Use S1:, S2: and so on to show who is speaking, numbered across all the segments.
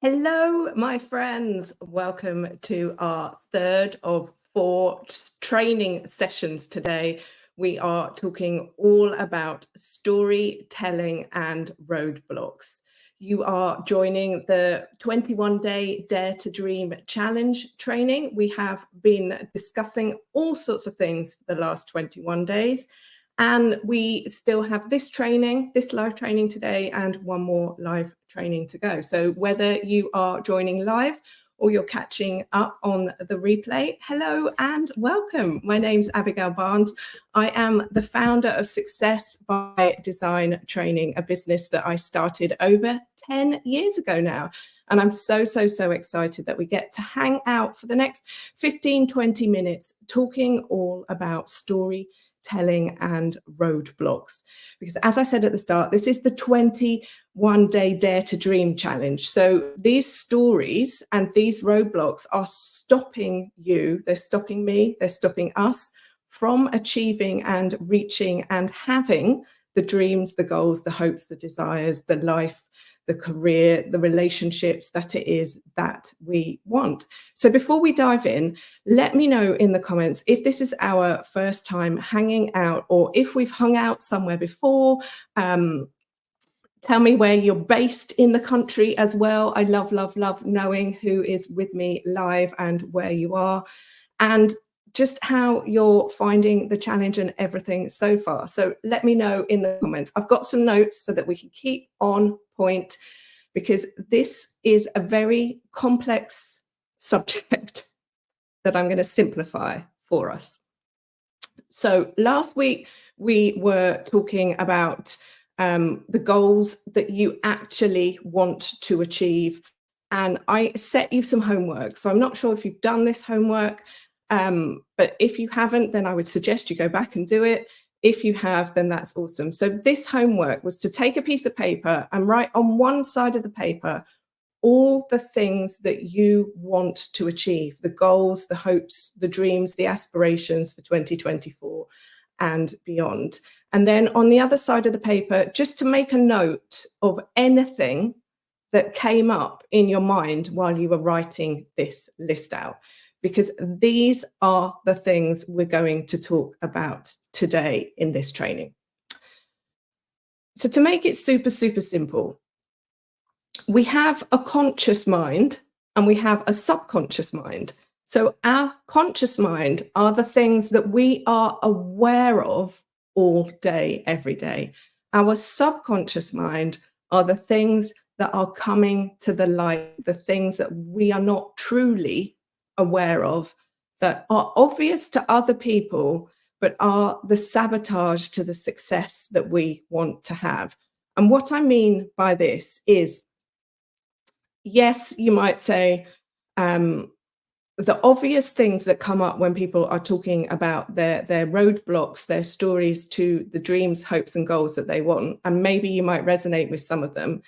S1: Hello, my friends. Welcome to our third of four training sessions today. We are talking all about storytelling and roadblocks. You are joining the 21-day Dare to Dream challenge training. We have been discussing all sorts of things for the last 21 days. And we still have this training, this live training today, and one more live training to go. So whether you are joining live or you're catching up on the replay, hello and welcome. My name's Abigail Barnes. I am the founder of Success by Design Training, a business that I started over 10 years ago now. And I'm so excited that we get to hang out for the next 15, 20 minutes talking all about storytelling and roadblocks. Because as I said at the start, this is the 21-day Dare to Dream challenge. So these stories and these roadblocks are stopping you, they're stopping me, they're stopping us from achieving and reaching and having the dreams, the goals, the hopes, the desires, the life, the career, the relationships that it is that we want. So before we dive in, let me know in the comments if this is our first time hanging out or if we've hung out somewhere before. Tell me where you're based in the country as well. I love knowing who is with me live and where you are, and just how you're finding the challenge and everything so far. So let me know in the comments. I've got some notes so that we can keep on point, because this is a very complex subject that I'm going to simplify for us. So last week we were talking about the goals that you actually want to achieve, and I set you some homework. So I'm not sure if you've done this homework, but if you haven't, then I would suggest you go back and do it. If you have, then that's awesome. So this homework was to take a piece of paper and write on one side of the paper all the things that you want to achieve, the goals, the hopes, the dreams, the aspirations for 2024 and beyond. And then on the other side of the paper, just to make a note of anything that came up in your mind while you were writing this list out, because these are the things we're going to talk about today in this training. So to make it super simple, we have a conscious mind and we have a subconscious mind. So our conscious mind are the things that we are aware of all day, every day. Our subconscious mind are the things that are coming to the light, the things that we are not truly aware of, that are obvious to other people, but are the sabotage to the success that we want to have. And what I mean by this is, yes, you might say the obvious things that come up when people are talking about their roadblocks, their stories to the dreams, hopes, and goals that they want, and maybe you might resonate with some of them,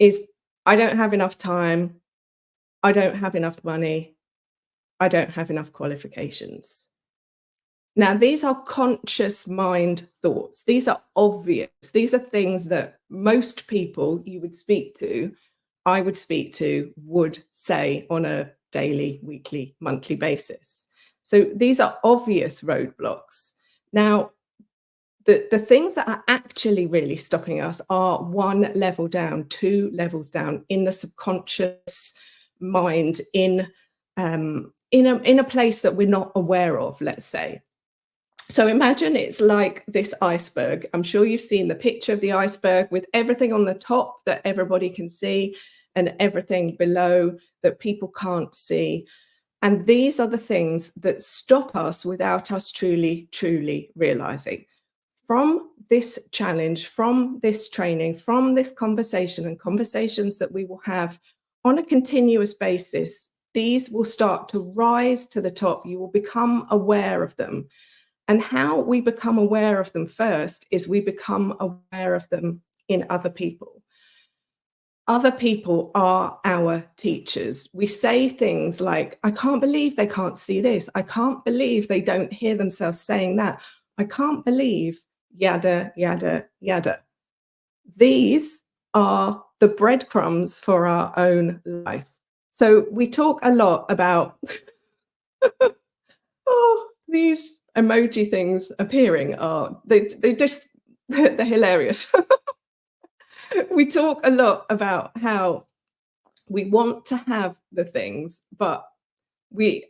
S1: is I don't have enough time, I don't have enough money, I don't have enough qualifications. Now, these are conscious mind thoughts. These are obvious. These are things that most people you would speak to, I would speak to, would say on a daily, weekly, monthly basis. So these are obvious roadblocks. Now, the things that are actually really stopping us are one level down, two levels down in the subconscious mind, in a place that we're not aware of, let's say. So imagine it's like this iceberg. I'm sure you've seen the picture of the iceberg with everything on the top that everybody can see and everything below that people can't see. And these are the things that stop us without us truly realizing. From this challenge, from this training, from this conversation and conversations that we will have on a continuous basis, these will start to rise to the top. You will become aware of them. And how we become aware of them first is we become aware of them in other people. Other people are our teachers. We say things like, I can't believe they can't see this. I can't believe they don't hear themselves saying that. I can't believe, yada, yada, yada. These are the breadcrumbs for our own life. So we talk a lot about these emoji things appearing are they just they're hilarious. We talk a lot about how we want to have the things, but we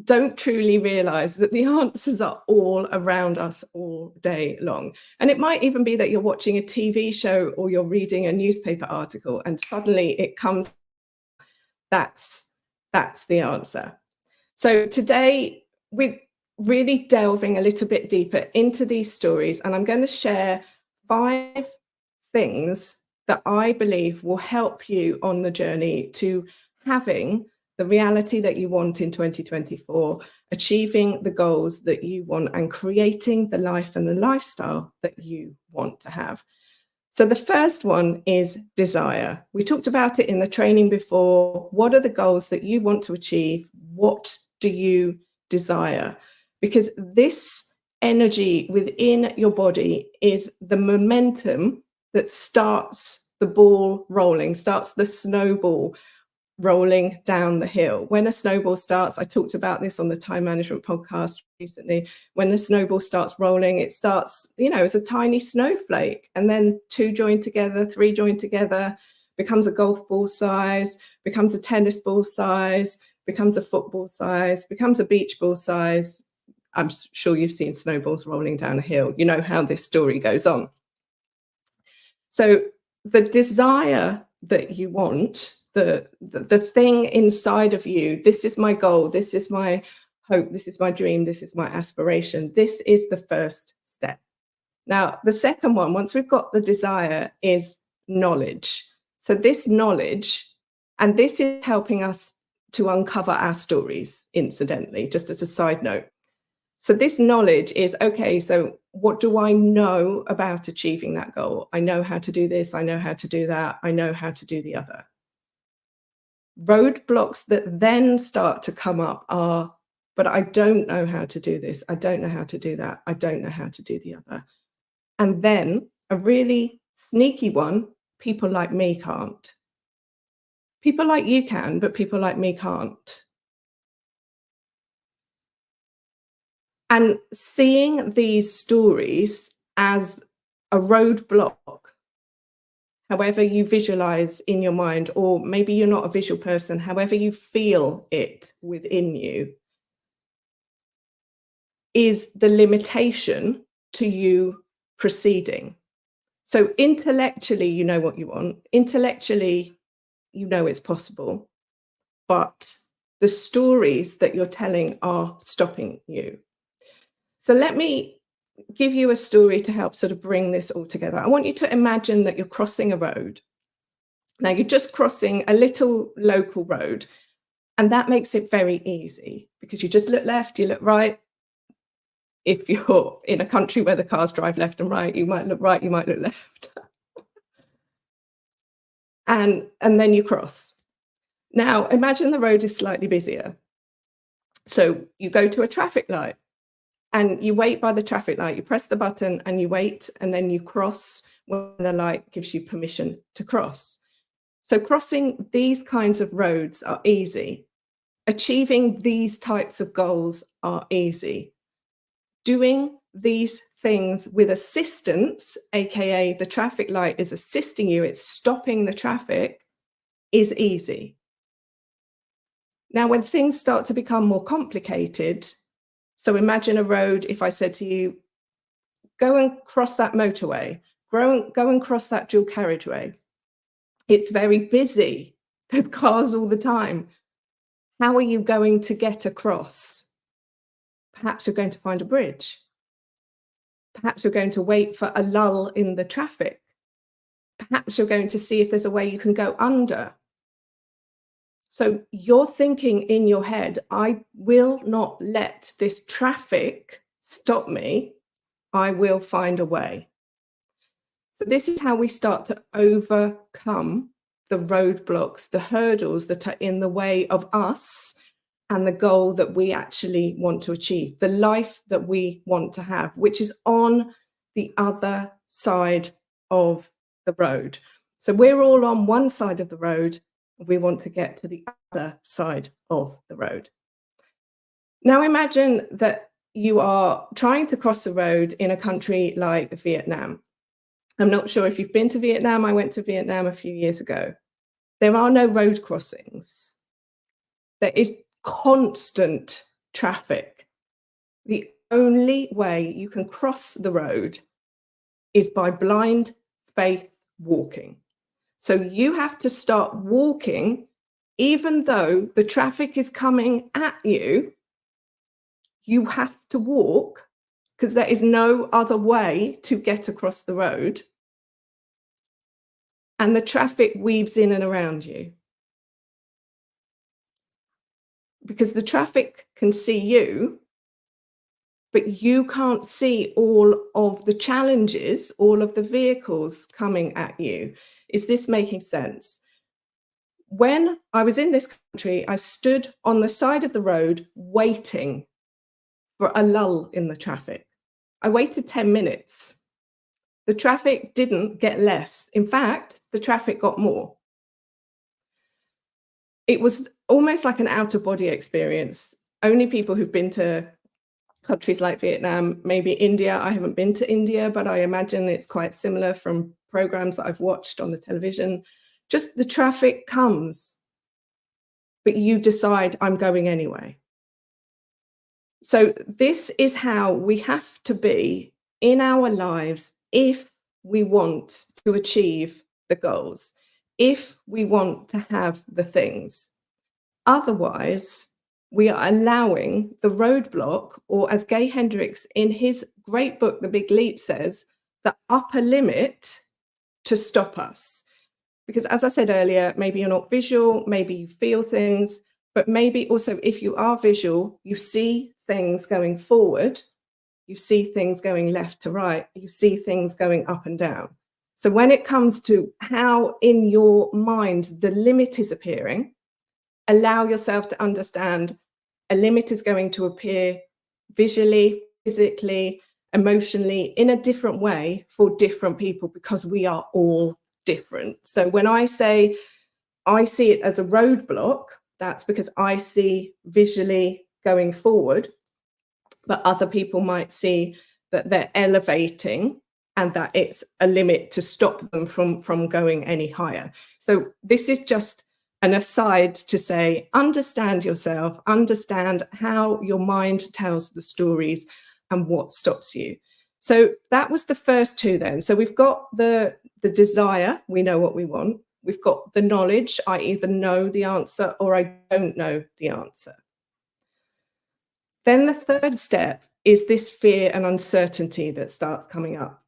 S1: don't truly realize that the answers are all around us all day long. And it might even be that you're watching a TV show or you're reading a newspaper article and suddenly it comes, that's the answer. So today we're really delving a little bit deeper into these stories, and I'm going to share 5 things that I believe will help you on the journey to having the reality that you want in 2024, achieving the goals that you want, and creating the life and the lifestyle that you want to have. So the first one is desire. We talked about it in the training before. What are the goals that you want to achieve? What do you desire? Because this energy within your body is the momentum that starts the ball rolling, starts the snowball rolling down the hill. When a snowball starts, I talked about this on the time management podcast recently. When the snowball starts rolling, it starts, as a tiny snowflake, and then 2 join together, 3 join together, becomes a golf ball size, becomes a tennis ball size, becomes a football size, becomes a beach ball size. I'm sure you've seen snowballs rolling down a hill. You know how this story goes on. So the desire that you want, the thing inside of you, this is my goal, this is my hope, this is my dream, this is my aspiration. This is the first step. Now, the second one, once we've got the desire, is knowledge. So this knowledge, and this is helping us to uncover our stories, incidentally, just as a side note. So this knowledge is, okay, so what do I know about achieving that goal? I know how to do this, I know how to do that, I know how to do the other. Roadblocks that then start to come up are, but I don't know how to do this, I don't know how to do that, I don't know how to do the other. And then a really sneaky one, people like me can't. People like you can, but people like me can't. And seeing these stories as a roadblock, however you visualize in your mind, or maybe you're not a visual person, however you feel it within you, is the limitation to you proceeding. So intellectually, you know what you want. Intellectually, you know it's possible. But the stories that you're telling are stopping you. So let me give you a story to help sort of bring this all together. I want you to imagine that you're crossing a road. Now, you're just crossing a little local road, and that makes it very easy because you just look left, you look right. If you're in a country where the cars drive left and right, you might look right, you might look left. and then you cross. Now, imagine the road is slightly busier. So you go to a traffic light and you wait by the traffic light, you press the button and you wait, and then you cross when the light gives you permission to cross. So crossing these kinds of roads are easy. Achieving these types of goals are easy. Doing these things with assistance, aka the traffic light is assisting you, it's stopping the traffic, is easy. Now, when things start to become more complicated, so imagine a road, if I said to you, go and cross that motorway, go and cross that dual carriageway. It's very busy. There's cars all the time. How are you going to get across? Perhaps you're going to find a bridge. Perhaps you're going to wait for a lull in the traffic. Perhaps you're going to see if there's a way you can go under. So you're thinking in your head, I will not let this traffic stop me. I will find a way. So this is how we start to overcome the roadblocks, the hurdles that are in the way of us and the goal that we actually want to achieve, the life that we want to have, which is on the other side of the road. So we're all on one side of the road. We want to get to the other side of the road. Now imagine that you are trying to cross the road in a country like Vietnam. I'm not sure if you've been to Vietnam. I went to Vietnam a few years ago. There are no road crossings. There is constant traffic. The only way you can cross the road is by blind faith walking. So you have to start walking, even though the traffic is coming at you. You have to walk because there is no other way to get across the road. And the traffic weaves in and around you. Because the traffic can see you, but you can't see all of the challenges, all of the vehicles coming at you. Is this making sense? When I was in this country, I stood on the side of the road waiting for a lull in the traffic. I waited 10 minutes. The traffic didn't get less. In fact, the traffic got more. It was almost like an out-of-body experience. Only people who've been to countries like Vietnam, maybe India. I haven't been to India, but I imagine it's quite similar from programs that I've watched on the television. Just the traffic comes, but you decide, I'm going anyway. So this is how we have to be in our lives if we want to achieve the goals, if we want to have the things. Otherwise, we are allowing the roadblock, or as Gay Hendricks in his great book, The Big Leap, says, the upper limit to stop us. Because as I said earlier, maybe you're not visual, maybe you feel things, but maybe also if you are visual, you see things going forward, you see things going left to right, you see things going up and down. So when it comes to how in your mind the limit is appearing, allow yourself to understand a limit is going to appear visually, physically, emotionally, in a different way for different people, because we are all different. So when I say I see it as a roadblock, that's because I see visually going forward, but other people might see that they're elevating and that it's a limit to stop them from going any higher. So this is just an aside to say, understand yourself, understand how your mind tells the stories and what stops you. So that was the first two then. So we've got the desire, we know what we want. We've got the knowledge, I either know the answer or I don't know the answer. Then the third step is this fear and uncertainty that starts coming up.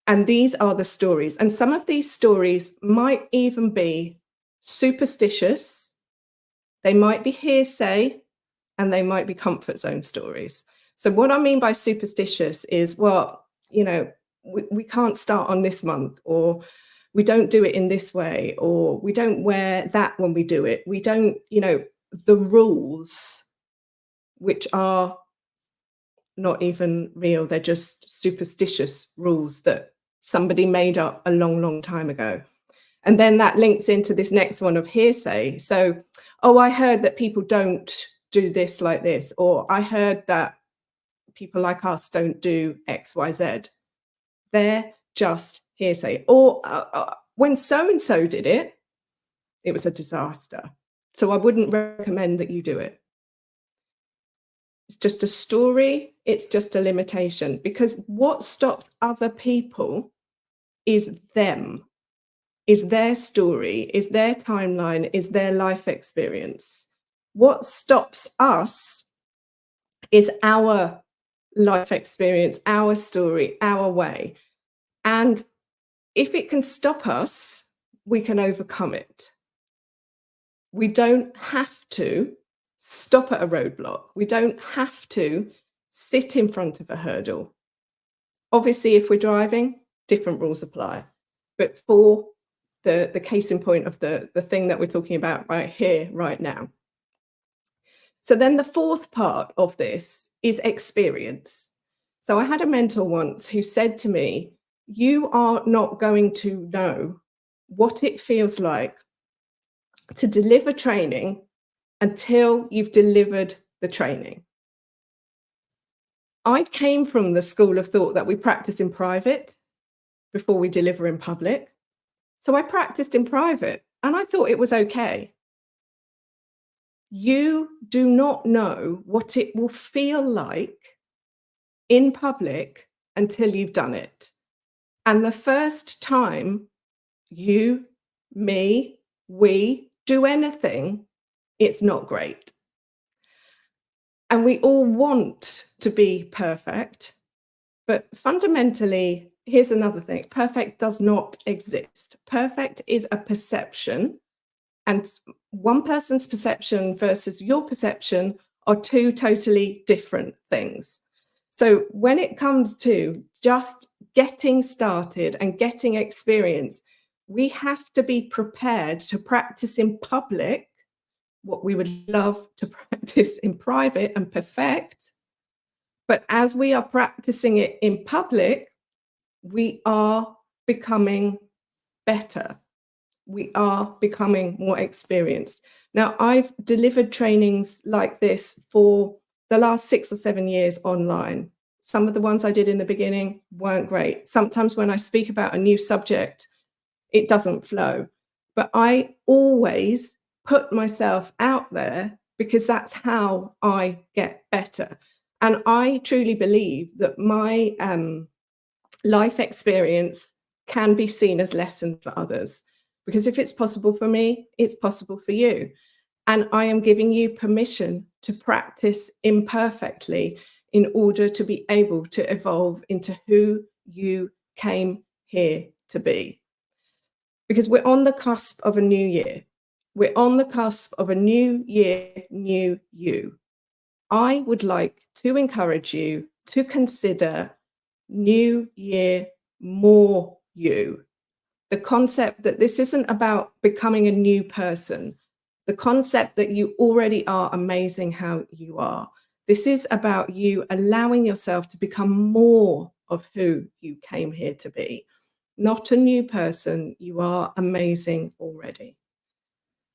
S1: And these are the stories. And some of these stories might even be superstitious, they might be hearsay, and they might be comfort zone stories. So what I mean by superstitious is, well, you know, we can't start on this month, or we don't do it in this way, or we don't wear that when we do it. We don't, you know, the rules, which are not even real, they're just superstitious rules that somebody made up a long, long time ago. And then that links into this next one of hearsay. So, oh, I heard that people don't do this like this, or I heard that people like us don't do X, Y, Z. They're just hearsay. Or when so-and-so did it, it was a disaster. So I wouldn't recommend that you do it. It's just a story. It's just a limitation, because what stops other people is them, is their story, is their timeline, is their life experience. What stops us is our life experience, our story, our way. And if it can stop us, we can overcome it. We don't have to stop at a roadblock. We don't have to sit in front of a hurdle. Obviously, if we're driving, different rules apply. But for the case in point of the thing that we're talking about right here, right now. So then the fourth part of this is experience. So I had a mentor once who said to me, you are not going to know what it feels like to deliver training until you've delivered the training. I came from the school of thought that we practice in private before we deliver in public. So I practiced in private and I thought it was okay. You do not know what it will feel like in public until you've done it. And the first time you, me, we do anything, it's not great. And we all want to be perfect, but fundamentally, here's another thing: perfect does not exist. Perfect is a perception, and one person's perception versus your perception are two totally different things. So when it comes to just getting started and getting experience, we have to be prepared to practice in public what we would love to practice in private and perfect. But as we are practicing it in public, we are becoming better. We are becoming more experienced. Now, I've delivered trainings like this for the last 6 or 7 years online. Some of the ones I did in the beginning weren't great. Sometimes when I speak about a new subject, it doesn't flow. But I always put myself out there because that's how I get better. And I truly believe that my life experience can be seen as lessons for others. Because if it's possible for me, it's possible for you. And I am giving you permission to practice imperfectly in order to be able to evolve into who you came here to be. Because we're on the cusp of a new year. We're on the cusp of a new year, new you. I would like to encourage you to consider new year, more you. The concept that this isn't about becoming a new person, the concept that you already are amazing how you are. This is about you allowing yourself to become more of who you came here to be. Not a new person, you are amazing already.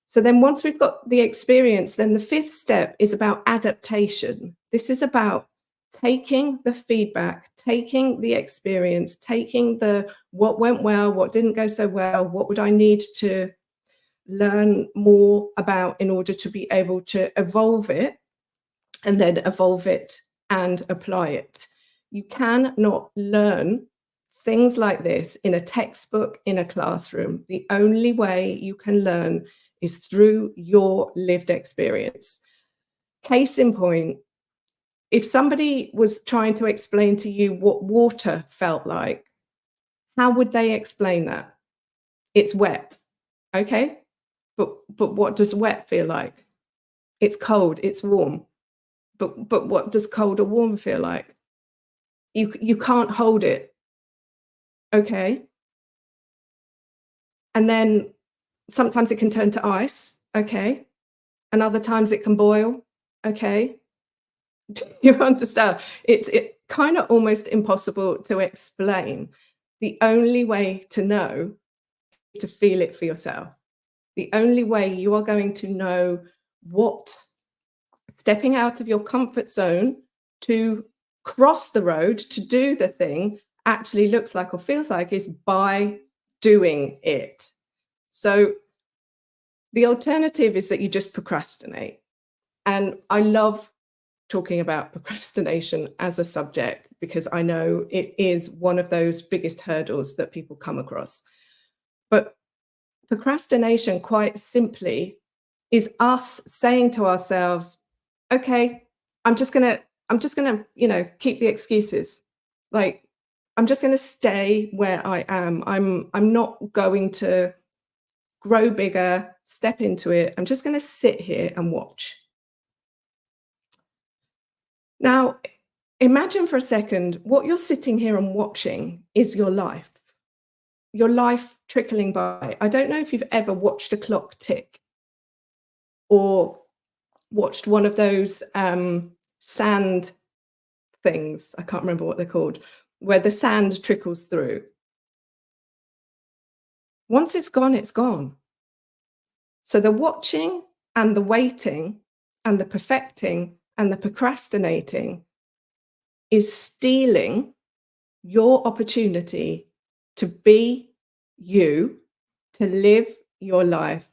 S1: So then once we've got the experience, then the fifth step is about adaptation. This is about taking the feedback, taking the experience, taking the what went well, what didn't go so well, what would I need to learn more about in order to be able to evolve it, and then evolve it and apply it. You cannot learn things like this in a textbook, in a classroom. The only way you can learn is through your lived experience. Case in point, if somebody was trying to explain to you what water felt like, how would they explain that? It's wet, okay? But what does wet feel like? It's cold, it's warm. But what does cold or warm feel like? You can't hold it, okay? And then sometimes it can turn to ice, okay? And other times it can boil, okay? Do you understand? It's kind of almost impossible to explain. The only way to know is to feel it for yourself. The only way you are going to know what stepping out of your comfort zone to cross the road to do the thing actually looks like or feels like is by doing it. So the alternative is that you just procrastinate. And I love talking about procrastination as a subject because I know it is one of those biggest hurdles that people come across. But procrastination, quite simply, is us saying to ourselves, okay, I'm just gonna keep the excuses. Like, I'm just gonna stay where I am. I'm not going to grow bigger, step into it. I'm just gonna sit here and watch. Now, imagine for a second what you're sitting here and watching is your life trickling by. I don't know if you've ever watched a clock tick or watched one of those sand things. I can't remember what they're called, where the sand trickles through. Once it's gone, it's gone. So the watching and the waiting and the perfecting and the procrastinating is stealing your opportunity to be you, to live your life,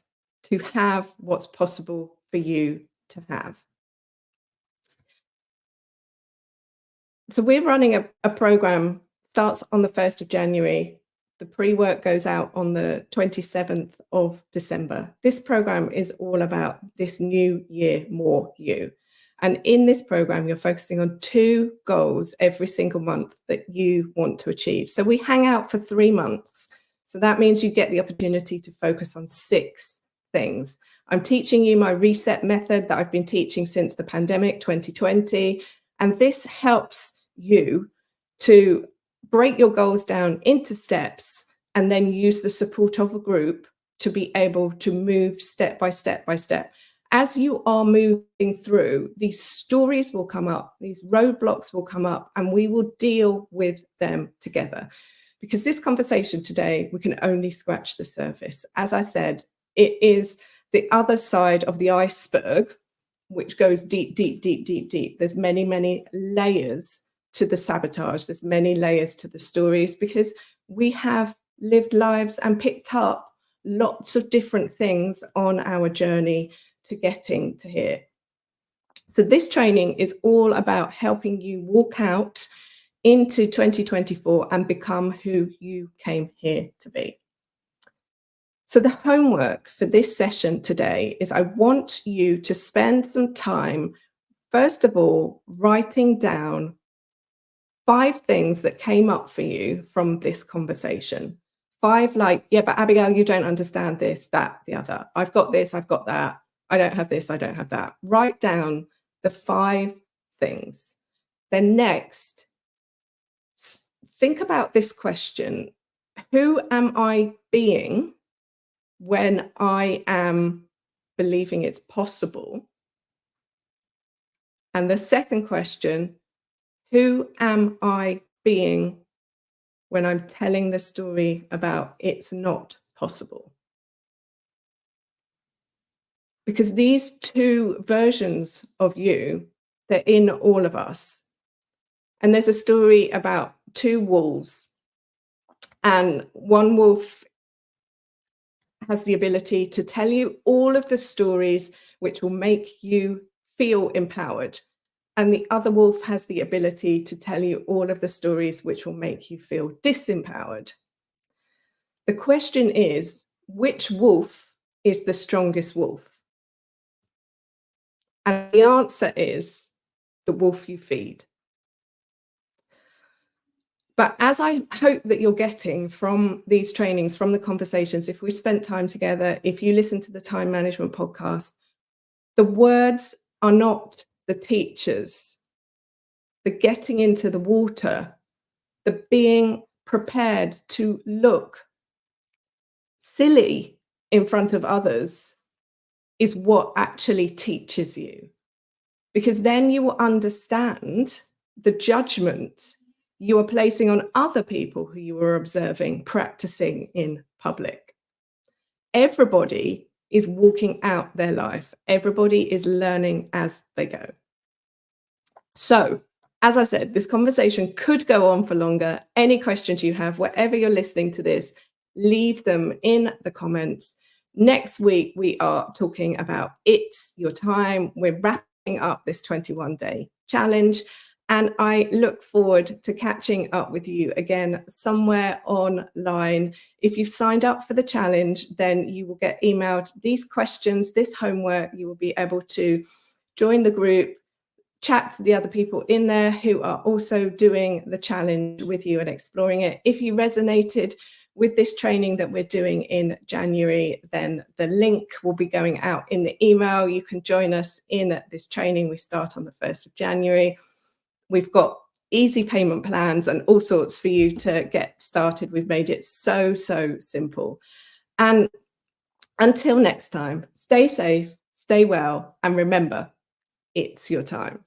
S1: to have what's possible for you to have. So we're running a program, starts on the 1st of January. The pre-work goes out on the 27th of December. This program is all about this new year, more you. And in this program, you're focusing on 2 goals every single month that you want to achieve. So we hang out for 3 months. So that means you get the opportunity to focus on 6 things. I'm teaching you my reset method that I've been teaching since the pandemic, 2020. And this helps you to break your goals down into steps and then use the support of a group to be able to move step by step by step. As you are moving through, these stories will come up, these roadblocks will come up, and we will deal with them together. Because this conversation today, we can only scratch the surface. As I said, it is the other side of the iceberg, which goes deep, deep, deep, deep, deep. There's many, many layers to the sabotage. There's many layers to the stories because we have lived lives and picked up lots of different things on our journey to getting to here. So this training is all about helping you walk out into 2024 and become who you came here to be. So the homework for this session today is I want you to spend some time, first of all, writing down 5 things that came up for you from this conversation. 5 like, yeah, but Abigail, you don't understand this, that, the other. I've got this, I've got that. I don't have this, I don't have that. Write down the 5 things. Then next, think about this question. Who am I being when I am believing it's possible? And the second question, who am I being when I'm telling the story about it's not possible? Because these 2 versions of you, they're in all of us. And there's a story about 2 wolves, and one wolf has the ability to tell you all of the stories which will make you feel empowered. And the other wolf has the ability to tell you all of the stories which will make you feel disempowered. The question is, which wolf is the strongest wolf? And the answer is the wolf you feed. But as I hope that you're getting from these trainings, from the conversations, if we spent time together, if you listen to the time management podcast, the words are not the teachers. The getting into the water, the being prepared to look silly in front of others is what actually teaches you. Because then you will understand the judgment you are placing on other people who you are observing practicing in public. Everybody is walking out their life. Everybody is learning as they go. So, as I said, this conversation could go on for longer. Any questions you have, wherever you're listening to this, leave them in the comments. Next week, we are talking about It's Your Time. We're wrapping up this 21-day challenge. And I look forward to catching up with you again somewhere online. If you've signed up for the challenge, then you will get emailed these questions, this homework. You will be able to join the group, chat to the other people in there who are also doing the challenge with you and exploring it. If you resonated with this training that we're doing in January, then the link will be going out in the email. You can join us in this training. We start on the 1st of January. We've got easy payment plans and all sorts for you to get started. We've made it so, so simple. And until next time, stay safe, stay well, and remember, it's your time.